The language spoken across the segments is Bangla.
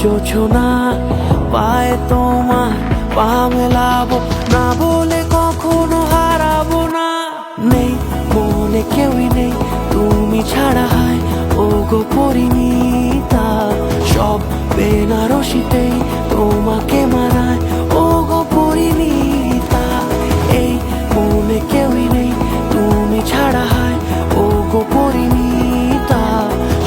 জোছনা পায়ে তোমার পা মেলাবো না বলে কখনো হারাবো না। নেই মনে কেউই নেই তুমি ছাড়া, হায় ও গো পরিণীতা। সব বেনারসিতেই তোমাকে মানায় ও গো পরিণীতা। এই মনে কেউই নেই তুমি ছাড়া, হায় ও গো পরিণীতা।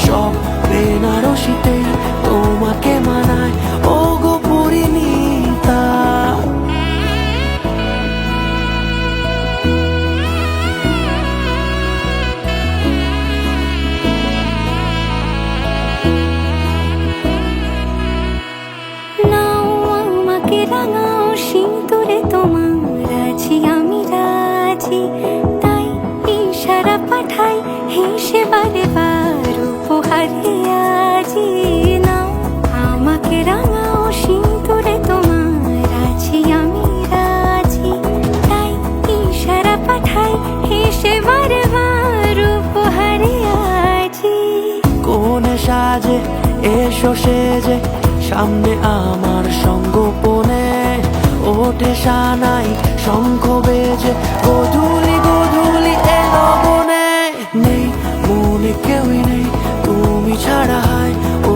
সব বেনারসিতেই তোমাকে মানায় ও গো পরিণীতা। নাও আমাকে রাঙাও সিঁদুরে তোমার আছি আমি রাজি, তাই ইশারা পাঠাই হেসে বারে বার উপহারে আজি। নাও আমাকে রাঙাও সিঁদুরে তোমার আছি আমি রাজি, তাই ইশারা পাঠাই হেসে বারে বার উপহারে আজি। কোন সাজে এসো সেজে সামনে আমার সঙ্গোপনে, ওঠে সানাই শঙ্খ বেজে গধূলি গধূলি এলো বনে। নেই মনে কেউই নেই তুমি ছাড়া, হায় ও